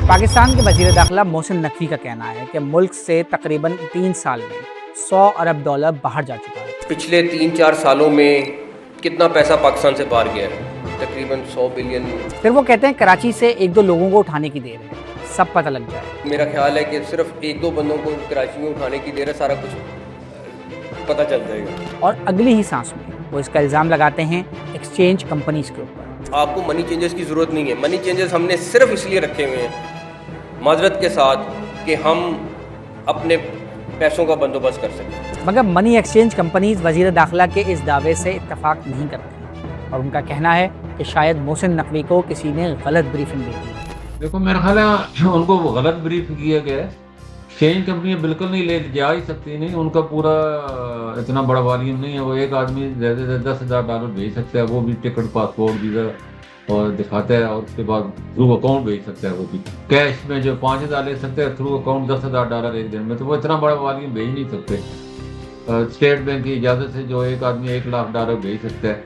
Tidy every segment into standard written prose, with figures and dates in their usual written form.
पाकिस्तान के वज़ीर दाखिला मोहसिन नकवी का कहना है कि मुल्क से तकरीबन 3 साल में $100 अरब बाहर जा चुका है। पिछले 3-4 सालों में कितना पैसा पाकिस्तान से बाहर गया है? तकरीबन 100 बिलियन। फिर वो कहते हैं कराची से 1-2 लोगों को उठाने की देर है, सब पता लग जाए। मेरा ख्याल है कि सिर्फ 1-2 बंदों को कराची में उठाने की देर है, सारा कुछ पता चल जाएगा। और अगली ही सांस में वो इसका इल्ज़ाम लगाते हैं एक्सचेंज कंपनीज के ऊपर। आपको मनी चेंजेस की ज़रूरत नहीं है। मनी चेंजेस हमने सिर्फ इसलिए रखे हुए हैं माजरत के साथ कि हम अपने पैसों का बंदोबस्त कर सकें। मगर मनी एक्सचेंज कंपनीज वज़ीर दाखिला के इस दावे से इत्तफाक नहीं करते और उनका कहना है कि शायद मोहसिन नकवी को किसी ने गलत ब्रीफिंग दी थी। देखो, मेरा ख्याल है उनको गलत ब्रीफ किया गया है। एक्सचेंज कंपनियाँ बिल्कुल नहीं ले जा ही सकती, नहीं उनका पूरा इतना बड़ा वॉल्यूम नहीं है। वो एक आदमी ज़्यादा से $10,000 भेज सकता है, वो भी टिकट पासपोर्ट वीज़ा और दिखाता है, और उसके बाद थ्रू अकाउंट भेज सकता है। वो भी कैश में जो 5,000 ले सकते हैं, थ्रू अकाउंट $10,000 एक दिन में, तो वो इतना बड़ा वॉल्यूम भेज नहीं सकते। स्टेट बैंक की इजाज़त से जो एक आदमी $1,00,000 भेज सकता है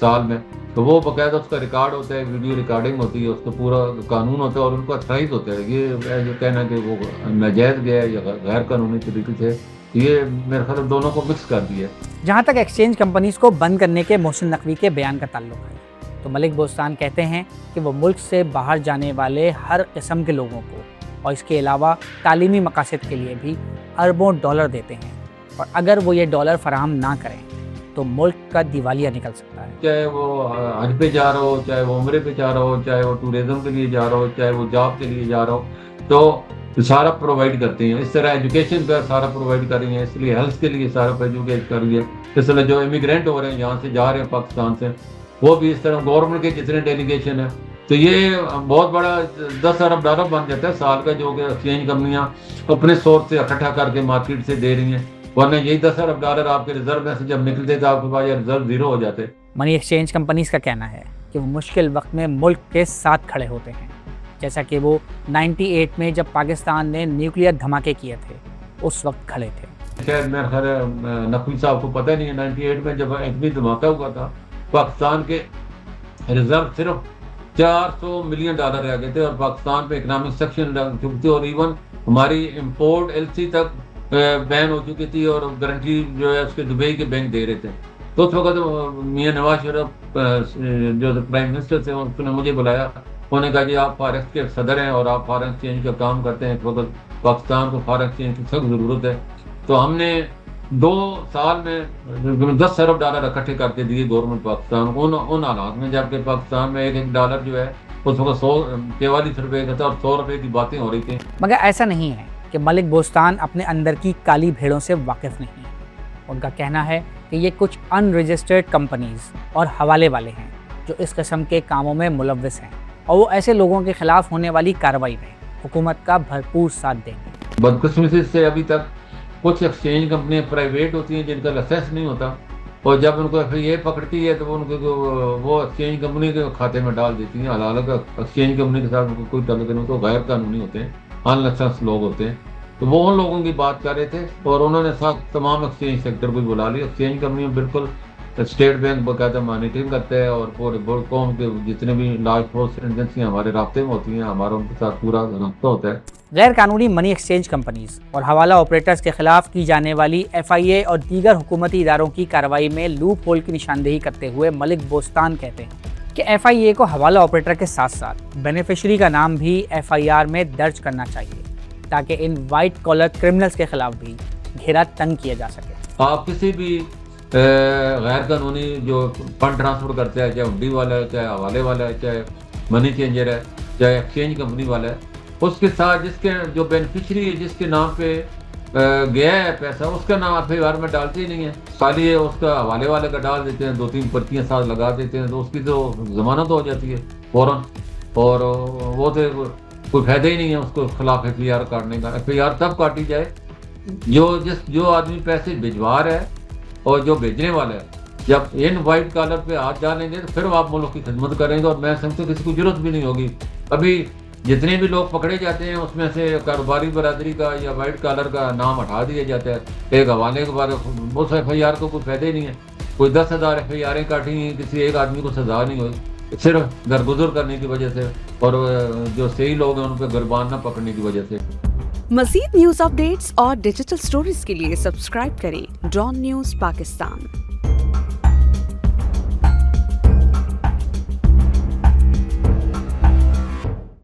साल में, तो वो बाकायदा उसका रिकॉर्ड होता है, वीडियो रिकॉर्डिंग होती है, उसका पूरा कानून होता है और उनको अथराइज होता है। ये जो कहना कि वो नाजायज़ गया या गैर कानूनी तरीके से, ये मेरे ख्याल दोनों को मिक्स कर दिया। जहाँ तक एक्सचेंज कंपनीज को बंद करने के मोहसिन नकवी के बयान का ताल्लुक है, तो मलिक बोस्तान कहते हैं कि वो मुल्क से बाहर जाने वाले हर किस्म के लोगों को और इसके अलावा तालीमी मकासद के लिए भी अरबों डॉलर देते हैं, और अगर वो ये डॉलर फराहम ना करें तो मुल्क का दिवालिया निकल सकता है। चाहे वो हज पे जा रहा हो, चाहे वो उम्रे पे जा रहा हो, चाहे वो टूरिज्म के लिए जा रहा हो, चाहे वो जॉब के लिए जा रहा हो, तो सारा प्रोवाइड करती हैं। इस तरह एजुकेशन का सारा प्रोवाइड कर रही हैं, इसलिए हेल्थ के लिए सारा एजुकेट कर रही है। इसलिए जो इमिग्रेंट हो रहे हैं यहाँ से जा रहे हैं पाकिस्तान से, वो भी इस तरह गवर्नमेंट के जितने डेलीगेशन है, तो ये बहुत बड़ा $10 अरब बन जाता है साल का, जो कि एक्सचेंज कंपनियां अपने सोर्स से इकट्ठा करके मार्केट से दे रही हैं। वरना यही $10 अरब आपके रिजर्व में से जब निकलते थे, आपके पास रिजर्व जीरो हो जाते। मनी एक्सचेंज कंपनीज का कहना है कि वो मुश्किल वक्त में मुल्क के साथ खड़े होते हैं, जैसा कि वो 98 में जब पाकिस्तान ने न्यूक्लियर धमाके किए थे उस वक्त खड़े थे। शायद मेरे ख्याल है नकवी साहब को पता नहीं है, 98 में जब एटमी धमाका हुआ था, पाकिस्तान के रिजर्व सिर्फ $400 मिलियन रह गए थे और पाकिस्तान पे इकोनॉमिक सेक्शन लग चुकी थी, और इवन हमारी इंपोर्ट एलसी तक बैन हो चुकी थी, और गारंटी जो है उसके दुबई के बैंक दे रहे थे। तो उस वक्त मियां नवाज शरीफ जो प्राइम मिनिस्टर थे, उन्होंने मुझे बुलाया, उन्होंने कहा कि आप फॉरेन के सदर हैं और आप फॉरेन एक्सचेंज का काम करते हैं, इस वक्त पाकिस्तान को फॉरेन एक्सचेंज की सख्त ज़रूरत है। तो हमने 2 साल में $10 अरब इकट्ठे करके दिए गवर्नमेंट पाकिस्तान को, उन हालात में जबकि पाकिस्तान में एक डॉलर जो है उस वक्त 144 रुपये का था और 100 रुपये की बातें हो रही थी। मगर ऐसा नहीं है कि मलिक बोस्तान अपने अंदर की काली भेड़ों से वाकिफ़ नहीं है। उनका कहना है कि ये कुछ अनरजिस्टर्ड कंपनीज और हवाले वाले हैं जो इस किस्म के कामों में मुलव्वस हैं, और वो ऐसे लोगों के खिलाफ होने वाली कार्रवाई में हुकूमत का भरपूर साथ देंगे। बदकिस्मती से अभी तक कुछ एक्सचेंज कंपनियां प्राइवेट होती हैं जिनका लाइसेंस नहीं होता, और जब उनको FIA पकड़ती है तो वो एक्सचेंज कंपनी के खाते में डाल देती हैं। हालांकि एक्सचेंज कंपनी के साथ उनको कोई ताल्लुक नहीं, तो गैर कानूनी होते हैं, अनलाइसेंस लोग होते हैं। तो वो उन लोगों की बात कर रहे थे, और उन्होंने साथ तमाम एक्सचेंज सेक्टर को बुला लिया। एक्सचेंज कंपनी में बिल्कुल स्टेट बैंक बाकायदा मॉनिटरिंग करता है, और पूरे कौम के जितने भी लॉ एनफोर्समेंट एजेंसियाँ हमारे रास्ते में होती हैं, हमारा उनके साथ पूरा रास्ता होता है। गैर कानूनी मनी एक्सचेंज कंपनीज और हवाला ऑपरेटर्स के खिलाफ की जाने वाली FIA और दीगर हुकूमती इदारों की कार्रवाई में लूप होल की निशानदेही करते हुए मलिक बोस्तान कहते हैं कि FIA को हवाला ऑपरेटर के साथ साथ बेनिफिशरी का नाम भी FIR में दर्ज करना चाहिए, ताकि इन वाइट कॉलर क्रिमिनल्स के खिलाफ भी घेरा तंग किया जा सके। आप किसी भी गैर कानूनी जो फंड ट्रांसफर करता है, चाहे हुंडी वाला है, चाहे हवाले वाला है, चाहे मनी चेंजर है, चाहे एक्सचेंज कंपनी वाला है, उसके साथ जिसके जो बेनिफिशरी है, जिसके नाम पे गया है पैसा, उसका नाम FIR में डालते ही नहीं है। खाली है उसका हवाले वाले का डाल देते हैं, 2-3 पर्चियाँ साथ लगा देते हैं, तो उसकी तो जमानत हो जाती है फौरन, और वो तो कोई फायदा ही नहीं है उसको खिलाफ FIR काटने का। FIR तब काटी जाए जो आदमी पैसे भिजवा रहा है और जो भेजने वाला है, जब इन वाइट कॉलर पे हाथ डालेंगे तो फिर आप मुल्क की खिदमत करेंगे, और मैं समझता हूँ किसी को जरूरत भी नहीं होगी। अभी जितने भी लोग पकड़े जाते हैं उसमें से कारोबारी बरादरी का या वाइट कॉलर का नाम हटा दिया जाता है, एक हवाले के बाद उस FIR को कोई फायदा ही नहीं है। कोई 10,000 FIR काटी, किसी एक आदमी को सजा नहीं हुई। صرف درگزر کرنے کی وجہ سے اور جو صحیح لوگ ہیں ان پہ گربان نہ پکڑنے کی وجہ سے. مزید نیوز اپ ڈیٹس اور ڈیجیٹل سٹوریز کے لیے سبسکرائب کریں ڈان نیوز پاکستان.